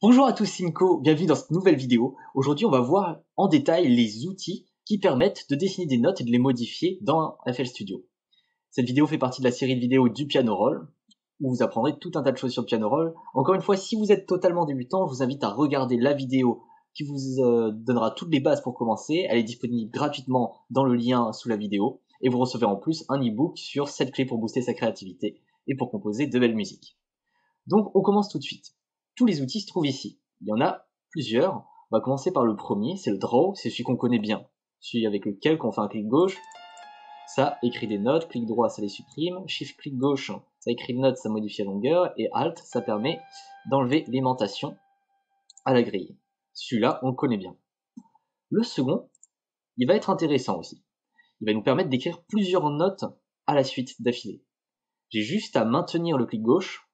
Bonjour à tous, c'est Nico, bienvenue dans cette nouvelle vidéo. Aujourd'hui, on va voir en détail les outils qui permettent de dessiner des notes et de les modifier dans FL Studio. Cette vidéo fait partie de la série de vidéos du piano roll, où vous apprendrez tout un tas de choses sur le piano roll. Encore une fois, si vous êtes totalement débutant, je vous invite à regarder la vidéo qui vous donnera toutes les bases pour commencer. Elle est disponible gratuitement dans le lien sous la vidéo, et vous recevez en plus un e-book sur 7 clés pour booster sa créativité et pour composer de belles musiques. Donc on commence tout de suite. Tous les outils se trouvent ici. Il y en a plusieurs. On va commencer par le premier, c'est le draw, c'est celui qu'on connaît bien. Celui avec lequel, quand on fait un clic gauche, ça écrit des notes, clic droit, ça les supprime, shift clic gauche, ça écrit une note, ça modifie la longueur, et alt, ça permet d'enlever l'aimantation à la grille. Celui-là, on le connaît bien. Le second, il va être intéressant aussi. Il va nous permettre d'écrire plusieurs notes à la suite d'affilée. J'ai juste à maintenir le clic gauche,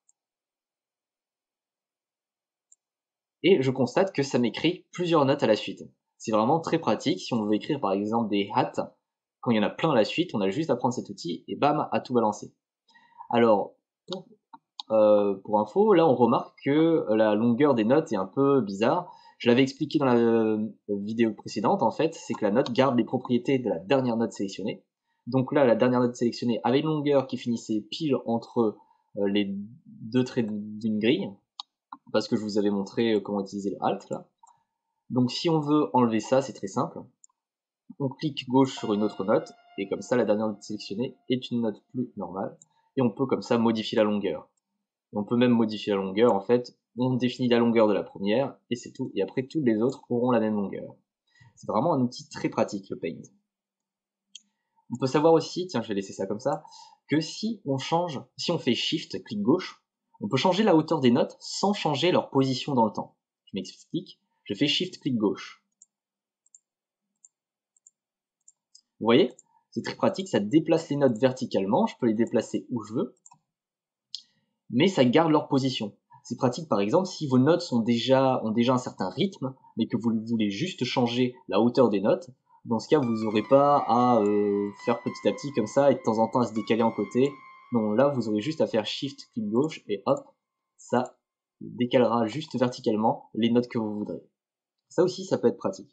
et je constate que ça m'écrit plusieurs notes à la suite. C'est vraiment très pratique si on veut écrire par exemple des hats, quand il y en a plein à la suite, on a juste à prendre cet outil et bam, à tout balancer. Alors, pour info, là on remarque que la longueur des notes est un peu bizarre. Je l'avais expliqué dans la vidéo précédente, en fait, c'est que la note garde les propriétés de la dernière note sélectionnée. Donc là, la dernière note sélectionnée avait une longueur qui finissait pile entre les deux traits d'une grille, parce que je vous avais montré comment utiliser le Alt là. Donc si on veut enlever ça, c'est très simple. On clique gauche sur une autre note, et comme ça la dernière note sélectionnée est une note plus normale, et on peut comme ça modifier la longueur. On peut même modifier la longueur, en fait, on définit la longueur de la première, et c'est tout, et après tous les autres auront la même longueur. C'est vraiment un outil très pratique, le Paint. On peut savoir aussi, tiens je vais laisser ça comme ça, que si on fait Shift, clic gauche, on peut changer la hauteur des notes sans changer leur position dans le temps. Je m'explique, je fais Shift, clic gauche. Vous voyez, c'est très pratique, ça déplace les notes verticalement, je peux les déplacer où je veux, mais ça garde leur position. C'est pratique par exemple si vos notes ont déjà un certain rythme, mais que vous voulez juste changer la hauteur des notes. Dans ce cas, vous n'aurez pas à faire petit à petit comme ça et de temps en temps à se décaler en côté. Non, là, vous aurez juste à faire Shift, clic gauche et hop, ça décalera juste verticalement les notes que vous voudrez. Ça aussi, ça peut être pratique.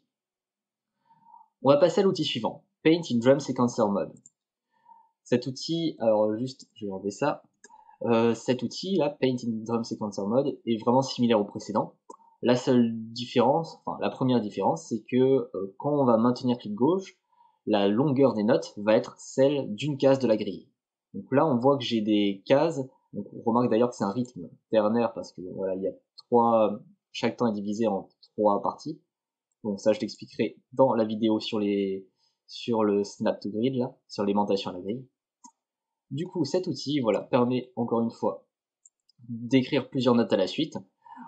On va passer à l'outil suivant, Paint in Drum Sequencer Mode. Cet outil, alors juste, je vais enlever ça. Cet outil là, Paint in Drum Sequencer Mode, est vraiment similaire au précédent. La seule différence, enfin la première différence, c'est que quand on va maintenir clic gauche, la longueur des notes va être celle d'une case de la grille. Donc là, on voit que j'ai des cases. Donc on remarque d'ailleurs que c'est un rythme ternaire parce que voilà, il y a chaque temps est divisé en 3 parties. Donc ça, je l'expliquerai dans la vidéo sur le snap to grid là, sur l'aimantation à la grille. Du coup, cet outil, voilà, permet encore une fois d'écrire plusieurs notes à la suite.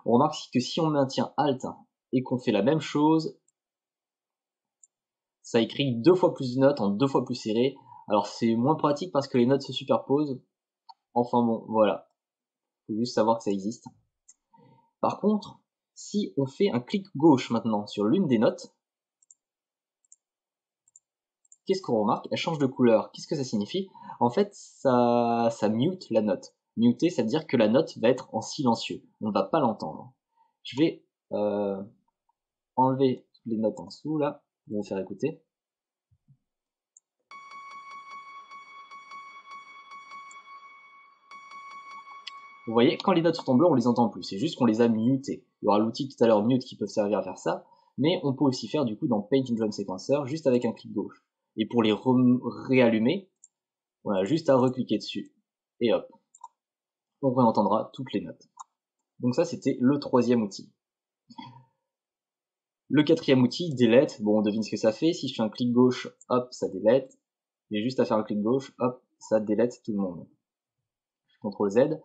On remarque que si on maintient Alt et qu'on fait la même chose, ça écrit 2 fois plus de notes en 2 fois plus serré. Alors c'est moins pratique parce que les notes se superposent. Enfin bon, voilà. Faut juste savoir que ça existe. Par contre, si on fait un clic gauche maintenant sur l'une des notes, qu'est-ce qu'on remarque? Elle change de couleur. Qu'est-ce que ça signifie? En fait, ça mute la note. Muter, ça veut dire que la note va être en silencieux. On ne va pas l'entendre. Je vais enlever toutes les notes en dessous, là. Je vais vous faire écouter. Vous voyez, quand les notes sont en bleu, on les entend plus. C'est juste qu'on les a mutées. Il y aura l'outil tout à l'heure mute qui peut servir à faire ça. Mais on peut aussi faire du coup dans Paint in Drum Sequencer juste avec un clic gauche. Et pour les réallumer, on a juste à recliquer dessus. Et hop, on réentendra toutes les notes. Donc ça, c'était le troisième outil. Le quatrième outil, Delete. Bon, on devine ce que ça fait. Si je fais un clic gauche, hop, ça delete. J'ai juste à faire un clic gauche, hop, ça delete tout le monde. CTRL Z.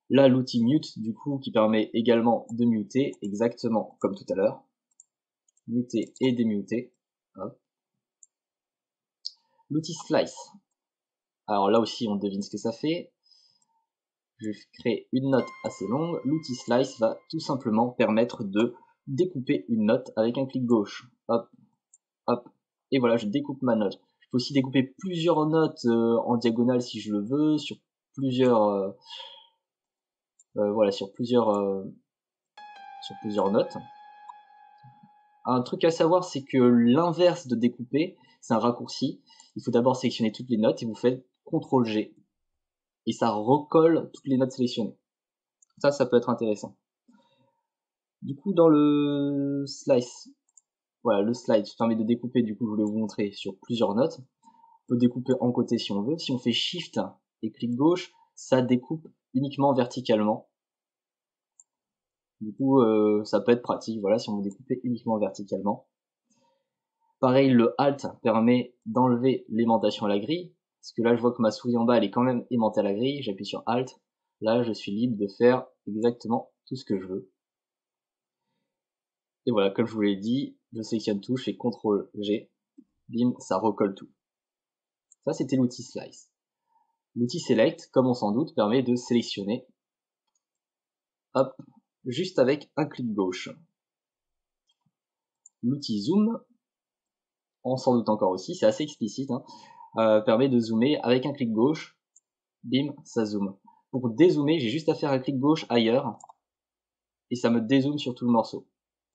Là, l'outil Mute, du coup, qui permet également de muter, exactement comme tout à l'heure. Muter et démuter. L'outil Slice. Alors là aussi, on devine ce que ça fait. Je crée une note assez longue. L'outil Slice va tout simplement permettre de découper une note avec un clic gauche. Hop, hop. Et voilà, je découpe ma note. Je peux aussi découper plusieurs notes en diagonale si je le veux, sur plusieurs sur plusieurs notes. Un truc à savoir, c'est que l'inverse de découper, c'est un raccourci. Il faut d'abord sélectionner toutes les notes et vous faites CTRL-G. Et ça recolle toutes les notes sélectionnées. Ça peut être intéressant. Du coup, dans le slice, voilà, le slide permet de découper, du coup, je voulais vous montrer sur plusieurs notes. On peut découper en côté si on veut. Si on fait Shift et clic gauche, ça découpe uniquement verticalement. Du coup, ça peut être pratique, voilà, si on veut découper uniquement verticalement. Pareil, le Alt permet d'enlever l'aimantation à la grille. Parce que là, je vois que ma souris en bas, elle est quand même aimantée à la grille. J'appuie sur Alt. Là, je suis libre de faire exactement tout ce que je veux. Et voilà, comme je vous l'ai dit, je sélectionne tout, je fais CTRL-G. Bim, ça recolle tout. Ça, c'était l'outil Slice. L'outil Select, comme on s'en doute, permet de sélectionner, hop, juste avec un clic gauche. L'outil Zoom, on s'en doute encore aussi, c'est assez explicite, hein, permet de zoomer avec un clic gauche, bim, ça zoome. Pour dézoomer, j'ai juste à faire un clic gauche ailleurs, et ça me dézoome sur tout le morceau.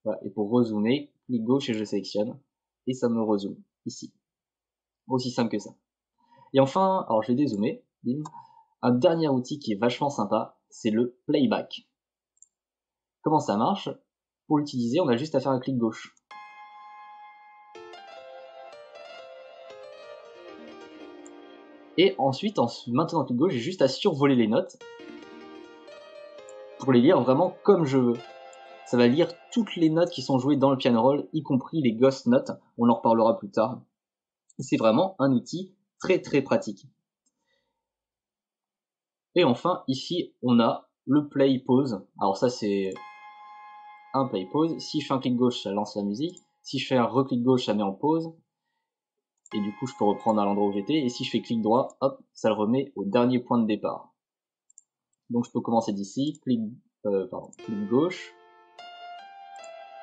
Voilà. Et pour rezoomer, clic gauche et je sélectionne, et ça me rezoome, ici. Aussi simple que ça. Et enfin, alors je vais dézoomer, bim, un dernier outil qui est vachement sympa, c'est le playback. Comment ça marche? Pour l'utiliser, on a juste à faire un clic gauche. Et ensuite, en maintenant un clic gauche, j'ai juste à survoler les notes pour les lire vraiment comme je veux. Ça va lire toutes les notes qui sont jouées dans le piano roll, y compris les ghost notes. On en reparlera plus tard. C'est vraiment un outil très très pratique. Et enfin, ici, on a le play pause. Alors ça, c'est un play pause. Si je fais un clic gauche, ça lance la musique. Si je fais un reclic gauche, ça met en pause. Et du coup, je peux reprendre à l'endroit où j'étais. Et si je fais clic droit, hop, ça le remet au dernier point de départ. Donc je peux commencer d'ici, clic gauche,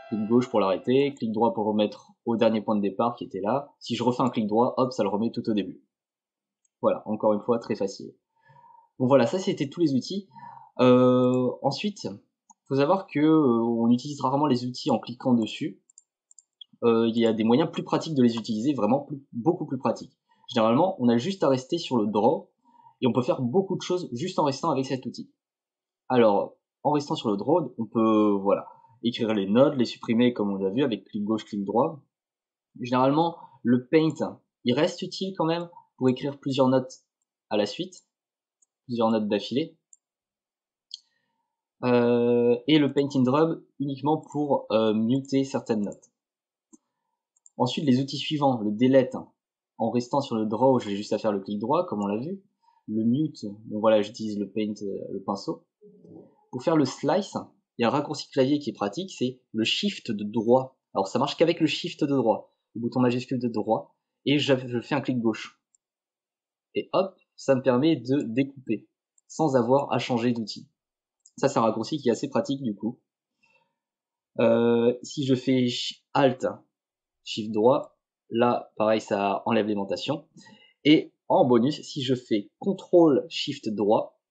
clic gauche pour l'arrêter, clic droit pour remettre au dernier point de départ qui était là. Si je refais un clic droit, hop, ça le remet tout au début. Voilà, encore une fois, très facile. Bon voilà, ça c'était tous les outils. Ensuite, faut savoir que on utilise rarement les outils en cliquant dessus. Il y a des moyens plus pratiques de les utiliser, vraiment beaucoup plus pratiques. Généralement, on a juste à rester sur le draw et on peut faire beaucoup de choses juste en restant avec cet outil. Alors, en restant sur le draw, on peut, voilà, écrire les notes, les supprimer comme on l'a vu avec clic gauche, clic droit. Généralement, le paint, il reste utile quand même pour écrire plusieurs notes à la suite, plusieurs notes d'affilée. Et le paint in drum uniquement pour muter certaines notes. Ensuite, les outils suivants, le delete, en restant sur le draw, j'ai juste à faire le clic droit, comme on l'a vu. Le mute, bon voilà, j'utilise le paint, le pinceau. Pour faire le slice, il y a un raccourci clavier qui est pratique, c'est le shift de droit. Alors ça marche qu'avec le shift de droit, le bouton majuscule de droit, et je fais un clic gauche. Et hop, ça me permet de découper, sans avoir à changer d'outil. Ça c'est un raccourci qui est assez pratique du coup. Si je fais Alt, Shift droit, là pareil ça enlève l'aimantation. Et en bonus, si je fais CTRL Shift droit,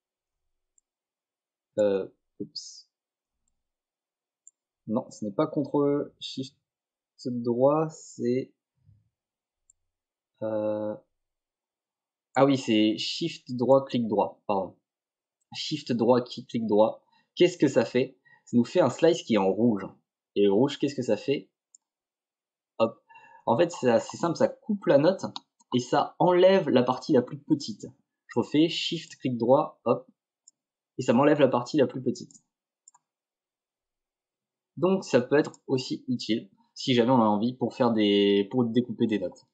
oups. Non, ce n'est pas CTRL Shift droit, c'est ah oui, c'est Shift droit, clic droit, pardon. Shift droit, clic droit. Qu'est-ce que ça fait? Ça nous fait un slice qui est en rouge. Et le rouge, qu'est-ce que ça fait? Hop. En fait, c'est assez simple, ça coupe la note et ça enlève la partie la plus petite. Je refais Shift, clic droit, hop, et ça m'enlève la partie la plus petite. Donc ça peut être aussi utile si jamais on a envie pour découper des notes.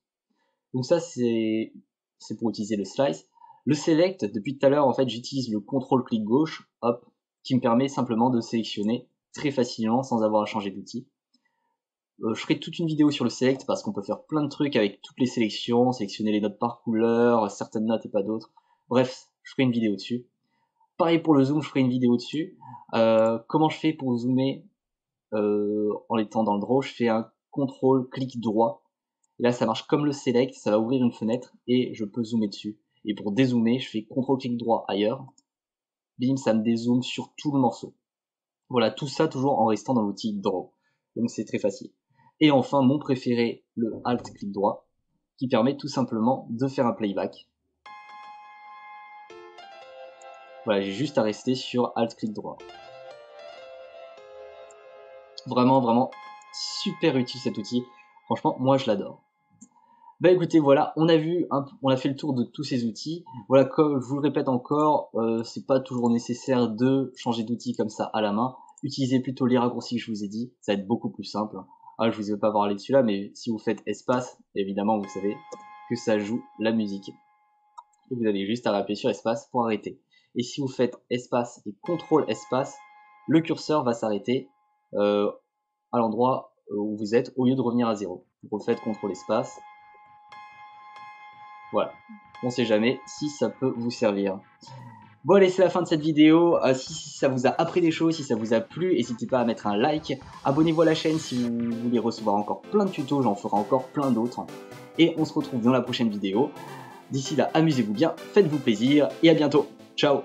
Donc ça c'est pour utiliser le slice. Le select, depuis tout à l'heure en fait j'utilise le contrôle clic gauche, hop, qui me permet simplement de sélectionner très facilement sans avoir à changer d'outil. Je ferai toute une vidéo sur le select parce qu'on peut faire plein de trucs avec toutes les sélections, sélectionner les notes par couleur, certaines notes et pas d'autres. Bref, je ferai une vidéo dessus. Pareil pour le zoom, je ferai une vidéo dessus. Comment je fais pour zoomer en étant dans le draw, je fais un contrôle clic droit. Et là, ça marche comme le select, ça va ouvrir une fenêtre et je peux zoomer dessus. Et pour dézoomer, je fais contrôle clic droit ailleurs. Bim, ça me dézoome sur tout le morceau. Voilà, tout ça toujours en restant dans l'outil Draw. Donc c'est très facile. Et enfin, mon préféré, le Alt-clic droit, qui permet tout simplement de faire un playback. Voilà, j'ai juste à rester sur Alt-clic droit. Vraiment, vraiment super utile cet outil. Franchement, moi je l'adore. Bah écoutez, voilà, on a fait le tour de tous ces outils. Voilà, comme je vous le répète encore, c'est pas toujours nécessaire de changer d'outil comme ça à la main. Utilisez plutôt les raccourcis que je vous ai dit, ça va être beaucoup plus simple. Ah, je vous ai pas parlé de celui-là, mais si vous faites espace, évidemment, vous savez que ça joue la musique. Et vous avez juste à appuyer sur espace pour arrêter. Et si vous faites espace et contrôle espace, le curseur va s'arrêter à l'endroit où vous êtes au lieu de revenir à 0. Vous refaites contrôle espace. Voilà, on sait jamais si ça peut vous servir. Bon allez, c'est la fin de cette vidéo. Si ça vous a appris des choses, si ça vous a plu, n'hésitez pas à mettre un like. Abonnez-vous à la chaîne si vous voulez recevoir encore plein de tutos, j'en ferai encore plein d'autres. Et on se retrouve dans la prochaine vidéo. D'ici là, amusez-vous bien, faites-vous plaisir et à bientôt. Ciao!